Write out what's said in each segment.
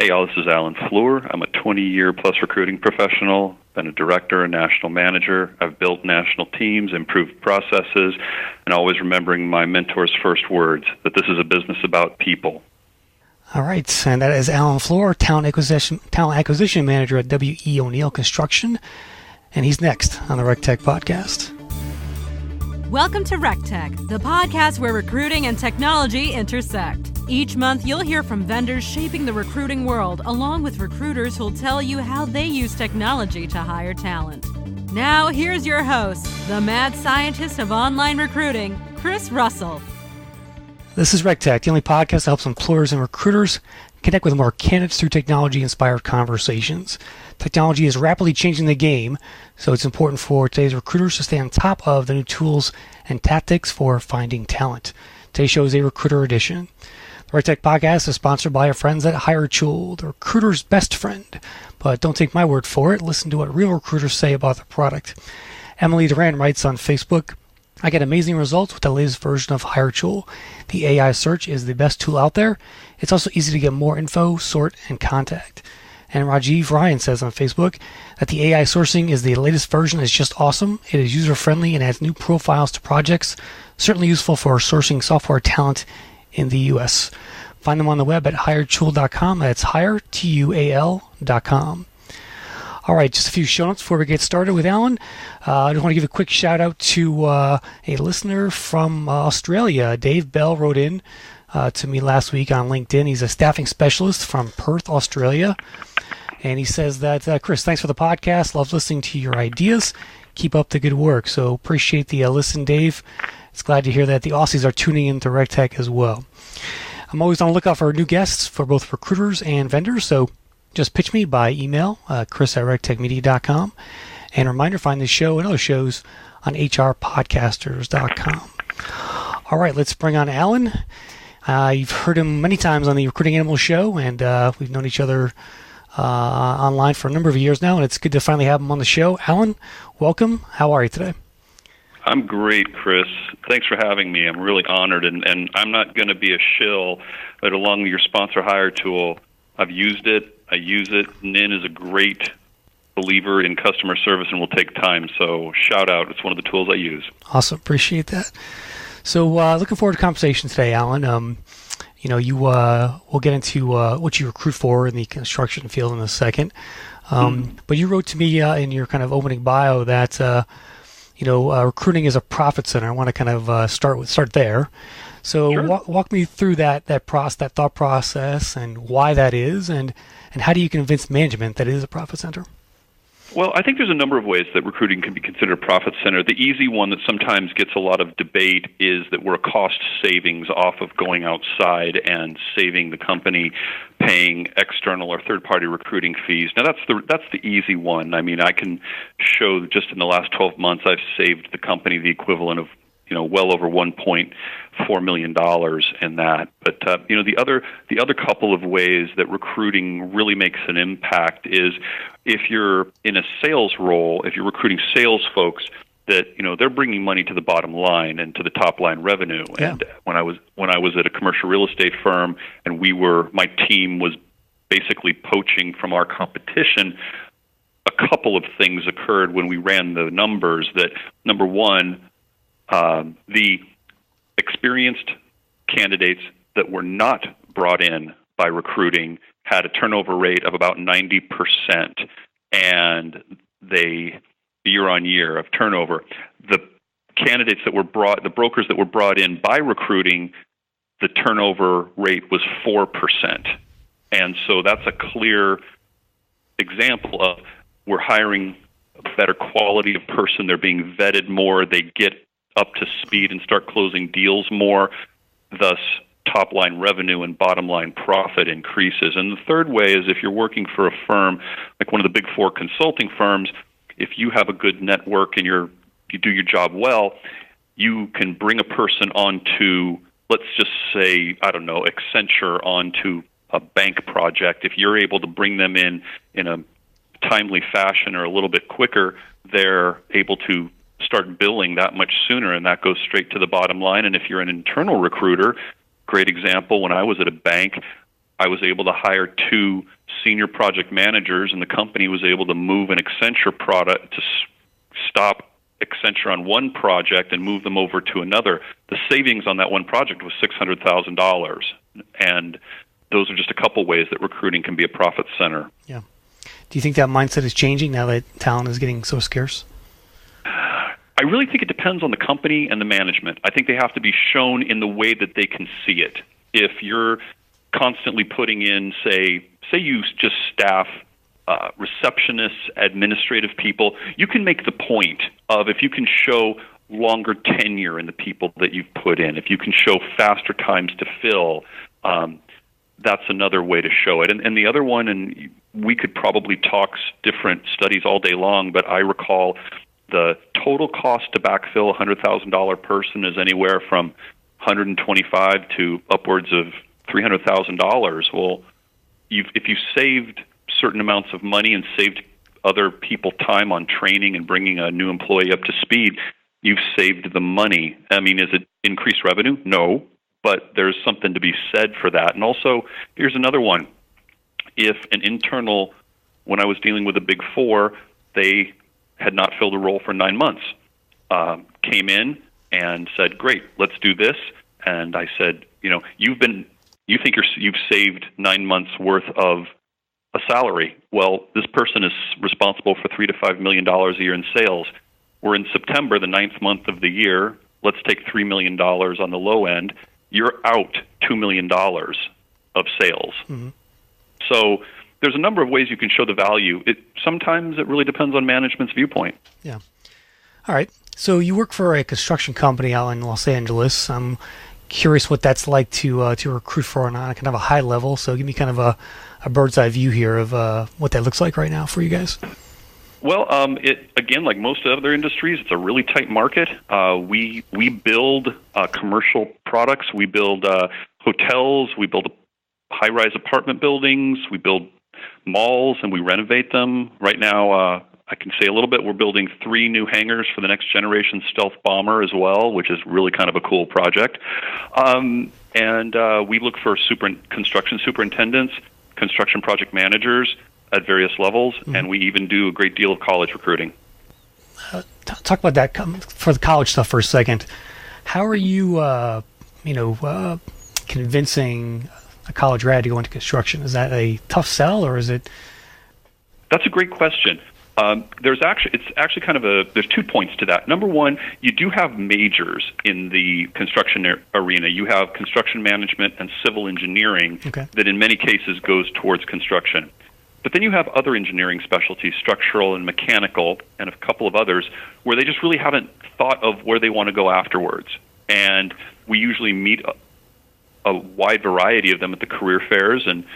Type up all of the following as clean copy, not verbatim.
Hey, all, this is Alan Fluhrer. I'm a 20-year-plus recruiting professional, been a director and national manager. I've built national teams, improved processes, and always remembering my mentor's first words, that this is a business about people. All right, and that is Alan Fluhrer, Talent Acquisition Manager at W.E. O'Neill Construction, and he's next on the RecTech podcast. Welcome to RecTech, the podcast where recruiting and technology intersect. Each month, you'll hear from vendors shaping the recruiting world, along with recruiters who'll tell you how they use technology to hire talent. Now, here's your host, the mad scientist of online recruiting, Chris Russell. This is RecTech, the only podcast that helps employers and recruiters connect with more candidates through technology-inspired conversations. Technology is rapidly changing the game, so it's important for today's recruiters to stay on top of the new tools and tactics for finding talent. Today's show is a recruiter edition. The RecTech podcast is sponsored by our friends at HireTool, the recruiter's best friend. But don't take my word for it. Listen to what real recruiters say about the product. Emily Duran writes on Facebook, I get amazing results with the latest version of HireTool. The AI search is the best tool out there. It's also easy to get more info, sort, and contact. And Rajiv Ryan says on Facebook that the AI sourcing is the latest version is just awesome. It is user-friendly and adds new profiles to projects. Certainly useful for sourcing software talent in the U.S. Find them on the web at hiretool.com. That's hiretual.com. All right, just a few show notes before we get started with Alan. I just want to give a quick shout out to a listener from Australia. Dave Bell wrote in to me last week on LinkedIn. He's a staffing specialist from Perth, Australia. And he says that, Chris, thanks for the podcast. Love listening to your ideas. Keep up the good work. So appreciate the listen, Dave. It's glad to hear that the Aussies are tuning in to RecTech as well. I'm always on the lookout for new guests for both recruiters and vendors, so just pitch me by email, chris@rectechmedia.com. And a reminder, find this show and other shows on hrpodcasters.com. All right, let's bring on Alan. You've heard him many times on the Recruiting Animal Show, and we've known each other online for a number of years now, and it's good to finally have him on the show. Alan, welcome. How are you today? I'm great, Chris. Thanks for having me. I'm really honored, and I'm not going to be a shill, but along with your sponsor, HireTool, I've used it. I use it. Nin is a great believer in customer service and will take time, so shout out. It's one of the tools I use. Awesome. Appreciate that. So looking forward to the conversation today, Alan. We'll get into what you recruit for in the construction field in a second. But you wrote to me in your kind of opening bio that recruiting is a profit center. I want to kind of start there. So sure. Walk me through that thought process and why that is, and how do you convince management that it is a profit center? Well, I think there's a number of ways that recruiting can be considered a profit center. The easy one that sometimes gets a lot of debate is that we're a cost savings off of going outside and saving the company paying external or third-party recruiting fees. Now, that's the easy one. I mean, I can show just in the last 12 months I've saved the company the equivalent of well over $1.4 million in that. But the other couple of ways that recruiting really makes an impact is if you're in a sales role, if you're recruiting sales folks, that they're bringing money to the bottom line and to the top line revenue. Yeah. And when I was at a commercial real estate firm, and my team was basically poaching from our competition, a couple of things occurred when we ran the numbers. That number one, the experienced candidates that were not brought in by recruiting had a turnover rate of about 90%, and year on year of turnover. The brokers that were brought in by recruiting, the turnover rate was 4%. And so that's a clear example of we're hiring a better quality of person. They're being vetted more. They get up to speed and start closing deals more. Thus, top-line revenue and bottom-line profit increases. And the third way is if you're working for a firm like one of the big four consulting firms, if you have a good network and you do your job well, you can bring a person onto, let's just say, Accenture onto a bank project. If you're able to bring them in a timely fashion or a little bit quicker, they're able to start billing that much sooner, and that goes straight to the bottom line. And if you're an internal recruiter, great example, when I was at a bank, I was able to hire 2 senior project managers, and the company was able to move an Accenture product to stop Accenture on one project and move them over to another. The savings on that one project was $600,000. And those are just a couple ways that recruiting can be a profit center. Yeah. Do you think that mindset is changing now that talent is getting so scarce? I really think it depends on the company and the management. I think they have to be shown in the way that they can see it. If you're constantly putting in, say you just staff receptionists, administrative people, you can make the point of, if you can show longer tenure in the people that you've put in, if you can show faster times to fill, that's another way to show it. And the other one, and we could probably talk different studies all day long, but I recall the total cost to backfill a $100,000 person is anywhere from $125 to upwards of $300,000. Well, if you saved certain amounts of money and saved other people time on training and bringing a new employee up to speed, you've saved the money. I mean, is it increased revenue? No, but there's something to be said for that. And also, here's another one. If an internal, when I was dealing with the Big Four, they had not filled a role for 9 months, came in and said, great, let's do this. And I said, you think you've saved 9 months worth of a salary. Well, this person is responsible for $3 to $5 million a year in sales. We're in September, the 9th month of the year. Let's take $3 million on the low end. You're out $2 million of sales. Mm-hmm. So there's a number of ways you can show the value. Sometimes it really depends on management's viewpoint. Yeah. All right. So you work for a construction company out in Los Angeles. I'm curious what that's like to recruit for on a kind of a high level. So give me kind of a bird's eye view here of what that looks like right now for you guys. Well, again, like most other industries, it's a really tight market. We build commercial products. We build hotels. We build high-rise apartment buildings. We build malls, and we renovate them. Right now, I can say a little bit. We're building 3 new hangars for the next generation stealth bomber as well, which is really kind of a cool project. And we look for construction superintendents, construction project managers at various levels, and we even do a great deal of college recruiting. Talk about that for the college stuff for a second. How are you, convincing a college grad to go into construction? Is that a tough sell, or is it? That's a great question. There's 2 points to that. Number one, you do have majors in the construction arena. You have construction management and civil engineering that in many cases goes towards construction. But then you have other engineering specialties, structural and mechanical, and a couple of others, where they just really haven't thought of where they want to go afterwards. And we usually meet a wide variety of them at the career fairs, and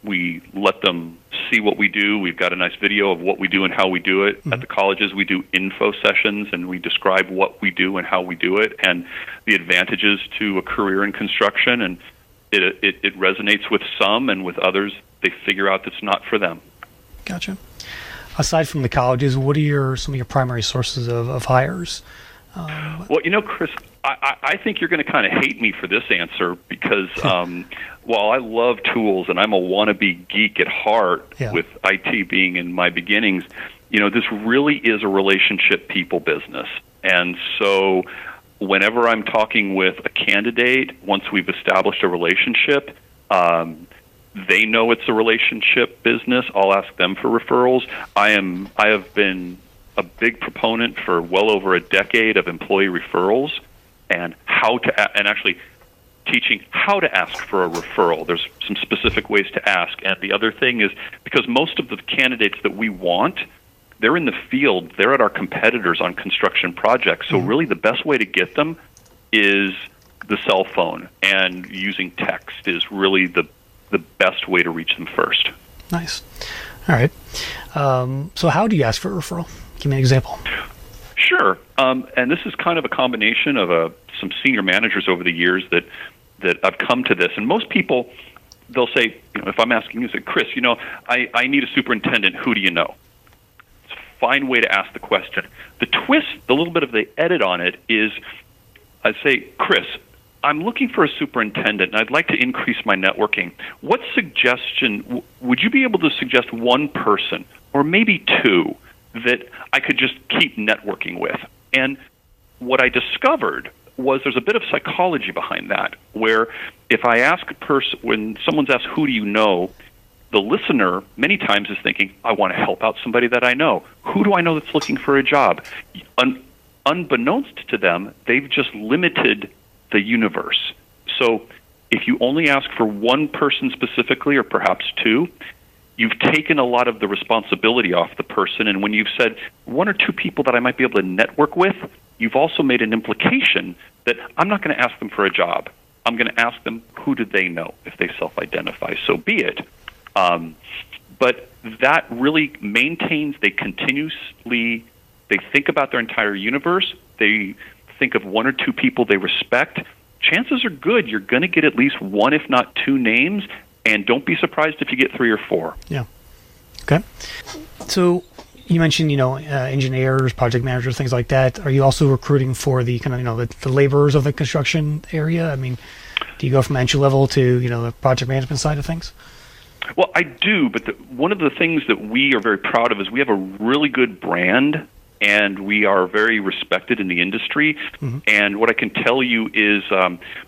we let them see what we do. We've got a nice video of what we do and how we do it. Mm-hmm. At the colleges, we do info sessions, and we describe what we do and how we do it, and the advantages to a career in construction. And it resonates with some, and with others, they figure out that's not for them. Gotcha. Aside from the colleges, what are some of your primary sources of hires? Well, Chris, I think you're going to kind of hate me for this answer because while I love tools and I'm a wannabe geek at heart, with IT being in my beginnings, this really is a relationship people business. And so whenever I'm talking with a candidate, once we've established a relationship, they know it's a relationship business. I'll ask them for referrals. I have been a big proponent for well over a decade of employee referrals and actually teaching how to ask for a referral. There's some specific ways to ask. And the other thing is, because most of the candidates that we want, they're in the field, they're at our competitors on construction projects. So really the best way to get them is the cell phone, and using text is really the best way to reach them first. Nice. All right. So how do you ask for a referral? Give me an example. Sure. And this is kind of a combination of some senior managers over the years that I've come to this. And most people, they'll say, if I'm asking you, say, Chris, I need a superintendent. Who do you know? It's a fine way to ask the question. The twist, the little bit of the edit on it is, I say, Chris, I'm looking for a superintendent, and I'd like to increase my networking. What suggestion would you be able to suggest one person, or maybe two, that I could just keep networking with? And what I discovered was there's a bit of psychology behind that, where if I ask a person, when someone's asked, who do you know, the listener many times is thinking, I want to help out somebody that I know. Who do I know that's looking for a job? Unbeknownst to them, they've just limited the universe. So if you only ask for one person specifically, or perhaps two, you've taken a lot of the responsibility off the person. And when you've said one or two people that I might be able to network with, you've also made an implication that I'm not going to ask them for a job. I'm going to ask them, who do they know? If they self-identify, so be it. But that really maintains, they think about their entire universe. They think of one or two people they respect. Chances are good you're going to get at least one, if not two names, and don't be surprised if you get three or four. Yeah. Okay. So you mentioned, engineers, project managers, things like that. Are you also recruiting for the kind of, the laborers of the construction area? I mean, do you go from entry level to, the project management side of things? Well, I do, but one of the things that we are very proud of is we have a really good brand, and we are very respected in the industry. Mm-hmm. And what I can tell you is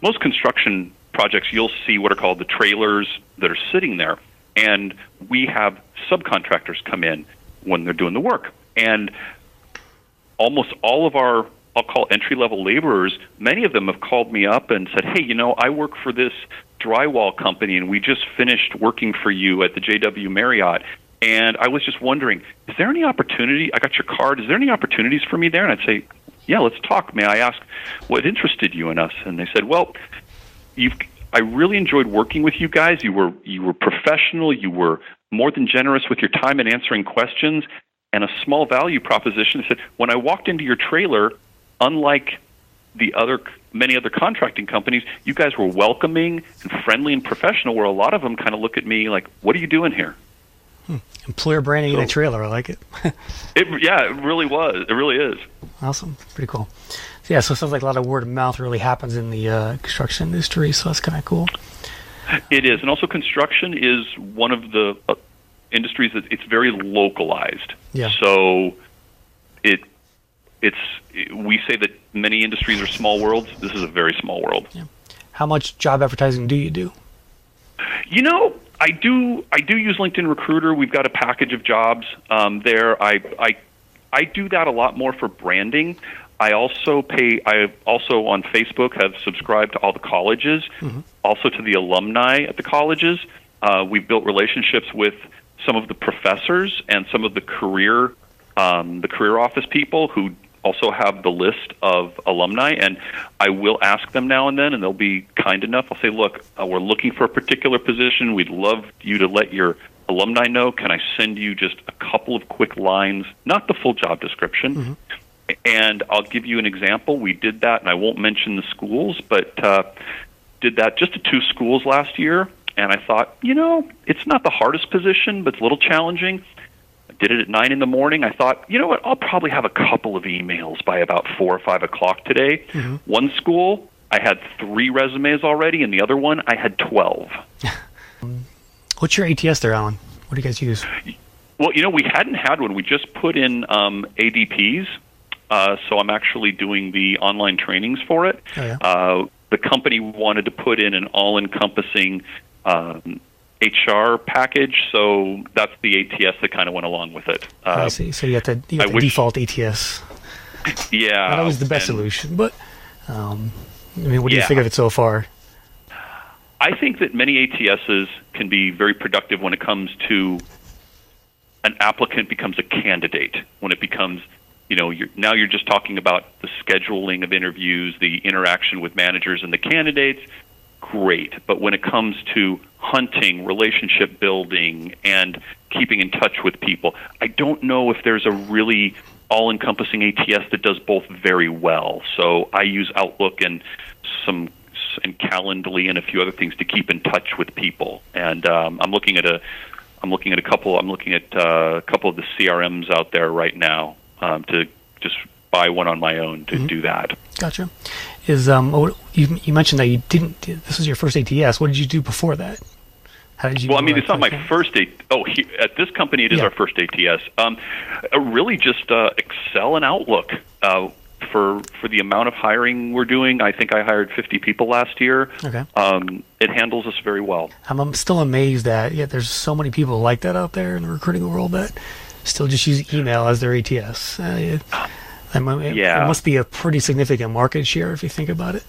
most construction projects, you'll see what are called the trailers that are sitting there, and we have subcontractors come in when they're doing the work. And almost all of our, I'll call entry-level laborers, many of them have called me up and said, hey, I work for this drywall company, and we just finished working for you at the JW Marriott, and I was just wondering, is there any opportunity? I got your card. Is there any opportunities for me there? And I'd say, yeah, let's talk. May I ask what interested you in us? And they said, well, I really enjoyed working with you guys. You were professional. You were more than generous with your time and answering questions, and a small value proposition. They said, when I walked into your trailer, unlike many other contracting companies, you guys were welcoming and friendly and professional, where a lot of them kind of look at me like, what are you doing here? Employer branding in a trailer. I like it. It really was. It really is. Awesome. Pretty cool. So it sounds like a lot of word of mouth really happens in the construction industry, so that's kind of cool. It is. And also construction is one of the industries that it's very localized. Yeah. So we say that many industries are small worlds. This is a very small world. Yeah. How much job advertising do you do? I do use LinkedIn Recruiter. We've got a package of jobs there. I do that a lot more for branding. I also on Facebook have subscribed to all the colleges, mm-hmm. also to the alumni at the colleges. We've built relationships with some of the professors and some of the career office people who also have the list of alumni, and I will ask them now and then, and they'll be kind enough. I'll say, look, we're looking for a particular position. We'd love you to let your alumni know. Can I send you just a couple of quick lines, not the full job description? Mm-hmm. And I'll give you an example. We did that, and I won't mention the schools, but did that just to 2 schools last year, and I thought, it's not the hardest position, but it's a little challenging. Did it at 9 in the morning. I thought, you know what, I'll probably have a couple of emails by about 4 or 5 o'clock today. Mm-hmm. One school, I had 3 resumes already, and the other one, I had 12. What's your ATS there, Alan? What do you guys use? Well, we hadn't had one. We just put in ADPs, so I'm actually doing the online trainings for it. Oh, yeah. The company wanted to put in an all-encompassing HR package, so that's the ATS that kind of went along with it. I see. So you have the default ATS. Yeah. That was the best solution, but what do you think of it so far? I think that many ATSs can be very productive when it comes to an applicant becomes a candidate, when it becomes, you're just talking about the scheduling of interviews, the interaction with managers and the candidates. Great. But when it comes to hunting, relationship building, and keeping in touch with people, I don't know if there's a really all-encompassing ATS that does both very well. So I use Outlook and Calendly and a few other things to keep in touch with people. And I'm looking at a couple of the CRMs out there right now to just buy one on my own to do that. Gotcha. Is you mentioned that you didn't. This was your first ATS. What did you do before that? How did you? Well, I mean, it's not my first at this company, it is our first ATS. Really, just Excel and Outlook. For the amount of hiring we're doing, I think I hired 50 people last year. Okay. It handles us very well. I'm still amazed that there's so many people like that out there in the recruiting world that still just use email as their ATS. It must be a pretty significant market share if you think about it.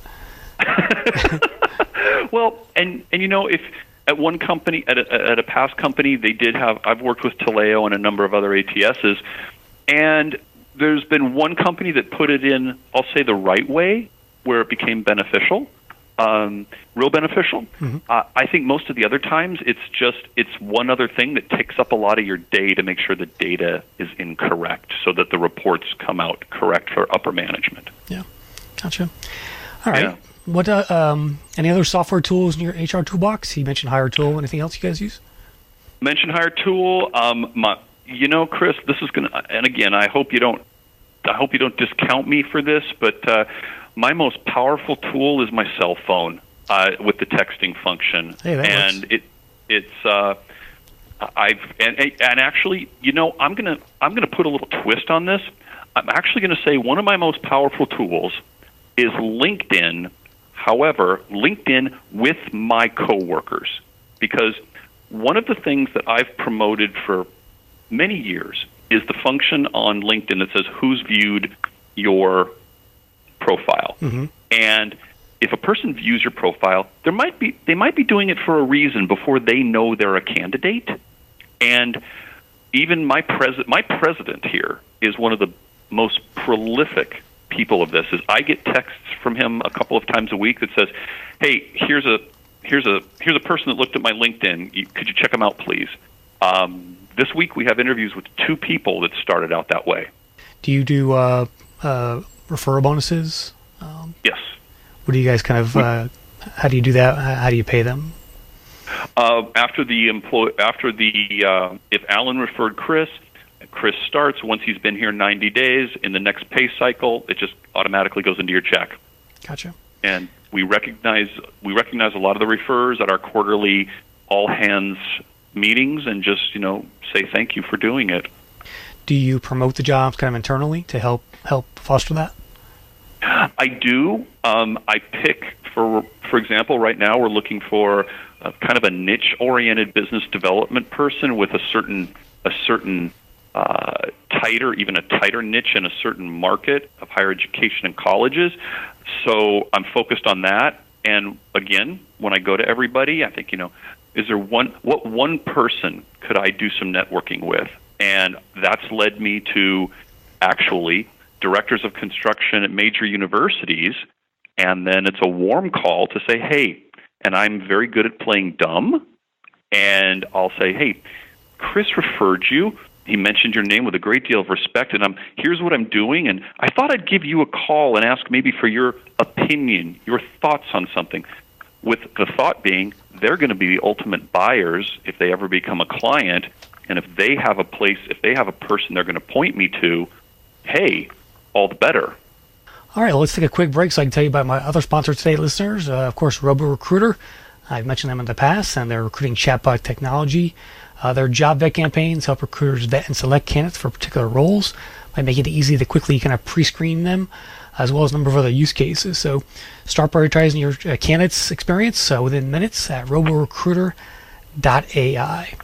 Well, and if at one company, at a past company, they did have. I've worked with Taleo and a number of other ATSs, and there's been one company that put it in, I'll say, the right way, where it became beneficial, real beneficial. Mm-hmm. I think most of the other times it's one other thing that takes up a lot of your day to make sure the data is incorrect so that the reports come out correct for upper management. Yeah, gotcha. All right. Yeah. What any other software tools in your HR toolbox? You mentioned Hire Tool. Anything else you guys use? Mention Hire Tool. Chris, this is gonna, and again, I hope you don't discount me for this, but my most powerful tool is my cell phone with the texting function. Hey, that works. Actually, I'm gonna put a little twist on this. I'm actually gonna say one of my most powerful tools is LinkedIn. However, LinkedIn with my coworkers, because one of the things that I've promoted for many years is the function on LinkedIn that says who's viewed your profile. Mm-hmm. And if a person views your profile, they might be doing it for a reason before they know they're a candidate. And even my president here is one of the most prolific people of this. Is I get texts from him a couple of times a week that says, "Hey, here's a person that looked at my LinkedIn. Could you check them out, please?" This week we have interviews with 2 people that started out that way. Do you do referral bonuses? Yes. What do you guys kind of? How do you do that? How do you pay them? If Alan referred Chris starts once he's been here 90 days. In the next pay cycle, it just automatically goes into your check. Gotcha. And we recognize a lot of the referrers at our quarterly all hands meetings, and just say thank you for doing it. Do you promote the jobs kind of internally to help foster that? I do. I pick, for example, right now we're looking for kind of a niche-oriented business development person with a certain tighter niche in a certain market of higher education and colleges. So I'm focused on that. And again, when I go to everybody, I think, is there what one person could I do some networking with? And that's led me to actually directors of construction at major universities. And then it's a warm call to say, hey, and I'm very good at playing dumb. And I'll say, hey, Chris referred you. He mentioned your name with a great deal of respect, and here's what I'm doing, and I thought I'd give you a call and ask maybe for your opinion, your thoughts on something, with the thought being they're going to be the ultimate buyers if they ever become a client, and if they have a person they're going to point me to, hey, all the better. All right, well, let's take a quick break so I can tell you about my other sponsor today, listeners. Of course, RoboRecruiter. I've mentioned them in the past, and their recruiting chatbot technology. Their job vet campaigns help recruiters vet and select candidates for particular roles by making it easy to quickly kind of pre-screen them, as well as a number of other use cases. So start prioritizing your candidates' experience within minutes at roborecruiter.ai.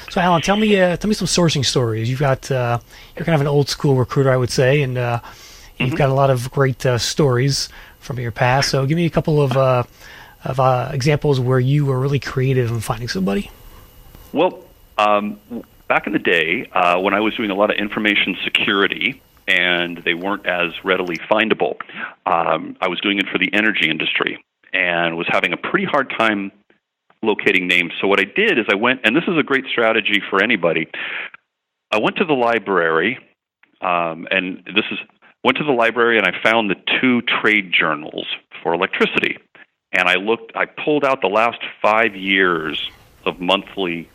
So Alan, tell me some sourcing stories. You've got you're kind of an old school recruiter, I would say, and you've got a lot of great stories from your past. So give me a couple of examples where you were really creative in finding somebody. Well, back in the day, when I was doing a lot of information security, and they weren't as readily findable, I was doing it for the energy industry, and was having a pretty hard time locating names. So what I did is I went, and this is a great strategy for anybody. I went to the library, and I found the 2 trade journals for electricity, and I pulled out the last 5 years of monthly.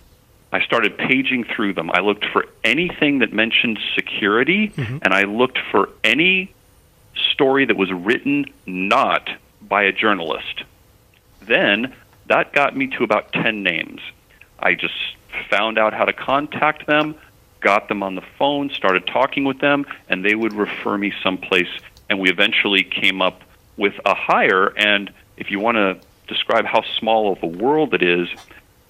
I started paging through them. I looked for anything that mentioned security, and I looked for any story that was written not by a journalist. Then that got me to about 10 names. I just found out how to contact them, got them on the phone, started talking with them, and they would refer me someplace, and we eventually came up with a hire. And if you want to describe how small of a world it is,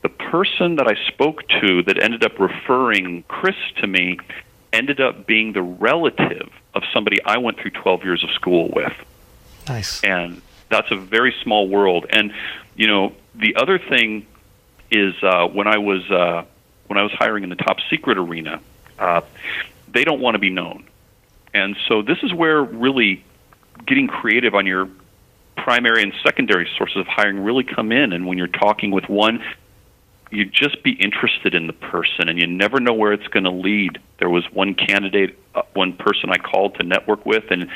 the person that I spoke to that ended up referring Chris to me ended up being the relative of somebody I went through 12 years of school with. Nice. And that's a very small world. And, you know, the other thing is when I was hiring in the top secret arena, they don't want to be known. And so this is where really getting creative on your primary and secondary sources of hiring really come in. And when you're talking with one, you just be interested in the person, and you never know where it's going to lead. There was one candidate, one person I called to network with, and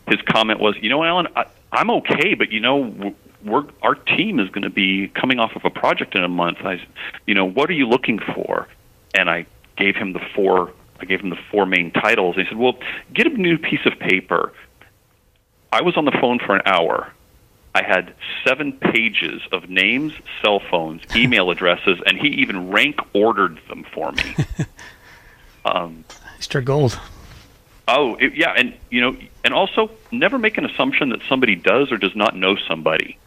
his comment was, you know, Alan, I'm okay, but, you know, our team is going to be coming off of a project in a month. What are you looking for? And I gave him the four main titles. And he said, well, get a new piece of paper. I was on the phone for an hour. I had 7 pages of names, cell phones, email addresses, and he even rank ordered them for me. Mr. Gold. Oh, yeah, and also never make an assumption that somebody does or does not know somebody.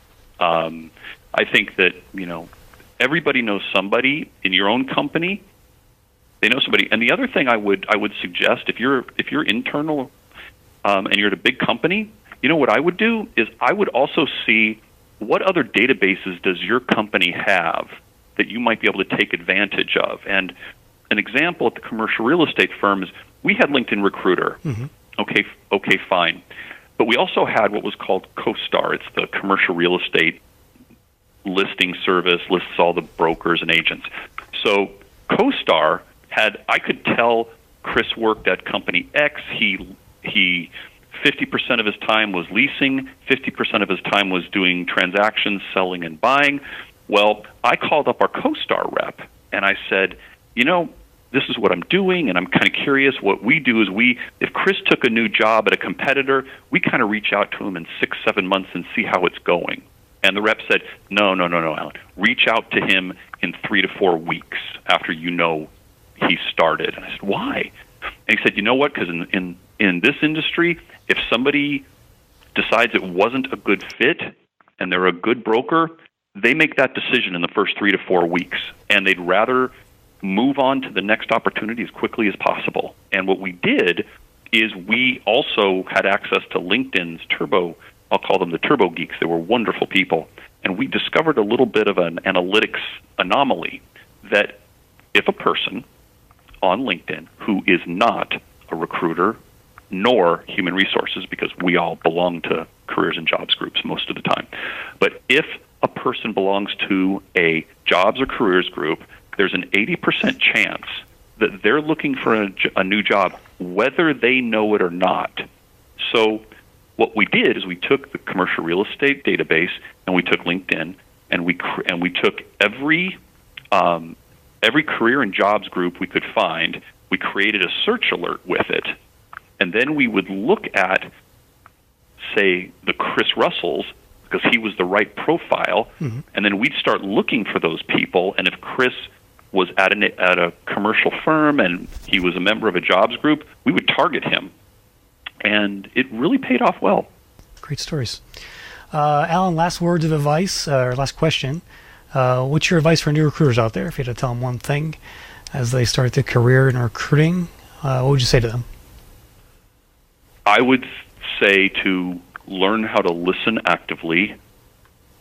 I think that, you know, everybody knows somebody in your own company. They know somebody. And the other thing I would suggest, if you're internal and you're at a big company, you know what I would do is I would also see what other databases does your company have that you might be able to take advantage of. And an example at the commercial real estate firm is we had LinkedIn Recruiter. Mm-hmm. Okay, fine. But we also had what was called CoStar. It's the commercial real estate listing service, lists all the brokers and agents. So CoStar I could tell Chris worked at company X. He 50% of his time was leasing, 50% of his time was doing transactions, selling and buying. Well, I called up our CoStar rep, and I said, you know, this is what I'm doing, and I'm kind of curious. What we do is if Chris took a new job at a competitor, we kind of reach out to him in 6-7 months and see how it's going. And the rep said, no, Alan. Reach out to him in 3 to 4 weeks after you know he started. And I said, why? And he said, you know what? Because in this industry, if somebody decides it wasn't a good fit and they're a good broker, they make that decision in the first 3 to 4 weeks, and they'd rather move on to the next opportunity as quickly as possible. And what we did is we also had access to LinkedIn's Turbo, I'll call them the Turbo Geeks. They were wonderful people. And we discovered a little bit of an analytics anomaly that if a person on LinkedIn who is not a recruiter nor human resources, because we all belong to careers and jobs groups most of the time. But if a person belongs to a jobs or careers group, there's an 80% chance that they're looking for a new job, whether they know it or not. So what we did is we took the commercial real estate database and we took LinkedIn and we took every career and jobs group we could find. We created a search alert with it. And then we would look at, say, the Chris Russells, because he was the right profile, mm-hmm. and then we'd start looking for those people. And if Chris was at a commercial firm and he was a member of a jobs group, we would target him. And it really paid off well. Great stories. Alan, last words of advice, or last question. What's your advice for new recruiters out there? If you had to tell them one thing as they start their career in recruiting, what would you say to them? I would say to learn how to listen actively,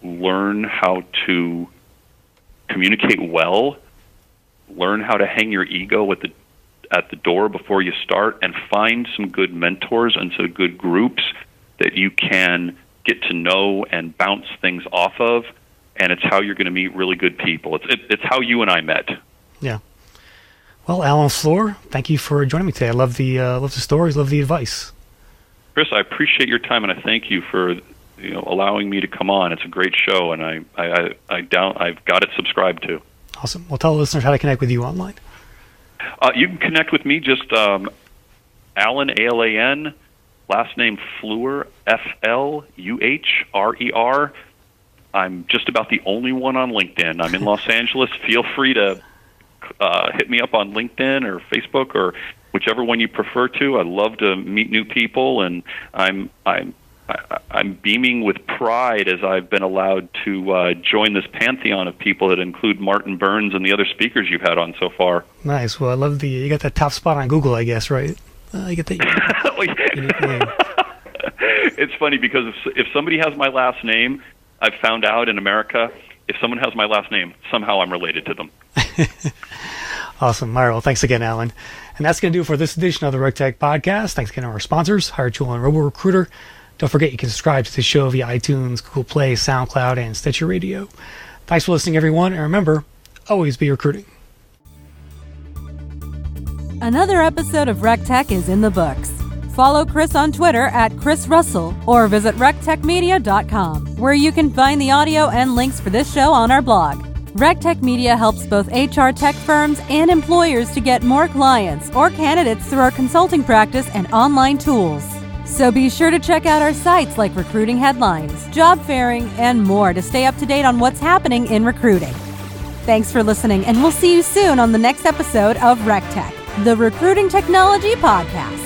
learn how to communicate well, learn how to hang your ego at the door before you start, and find some good mentors and some good groups that you can get to know and bounce things off of. And it's how you're going to meet really good people. It's how you and I met. Yeah. Well, Alan Fluhrer, thank you for joining me today. I love the stories, love the advice. Chris, I appreciate your time, and I thank you for allowing me to come on. It's a great show, and I've got it subscribed to. Awesome. Well, tell the listeners how to connect with you online. You can connect with me just Alan, ALAN, last name Fluhrer, Fluhrer. I'm just about the only one on LinkedIn. I'm in Los Angeles. Feel free to hit me up on LinkedIn or Facebook or whichever one you prefer to. I love to meet new people, and I'm beaming with pride as I've been allowed to join this pantheon of people that include Martin Burns and the other speakers you've had on so far. Nice. Well, I love you got that top spot on Google, I guess, right? You get that unique name. It's funny because if somebody has my last name, I've found out in America, if someone has my last name, somehow I'm related to them. Awesome. All right. Well, thanks again, Alan. And that's going to do it for this edition of the RecTech podcast. Thanks again to our sponsors, HireTool and RoboRecruiter. Don't forget you can subscribe to the show via iTunes, Google Play, SoundCloud, and Stitcher Radio. Thanks for listening, everyone. And remember, always be recruiting. Another episode of RecTech is in the books. Follow Chris on Twitter at Chris Russell or visit RecTechMedia.com, where you can find the audio and links for this show on our blog. RecTech Media helps both HR tech firms and employers to get more clients or candidates through our consulting practice and online tools. So be sure to check out our sites like recruiting headlines, job fairing, and more to stay up to date on what's happening in recruiting. Thanks for listening, and we'll see you soon on the next episode of RecTech, the Recruiting Technology Podcast.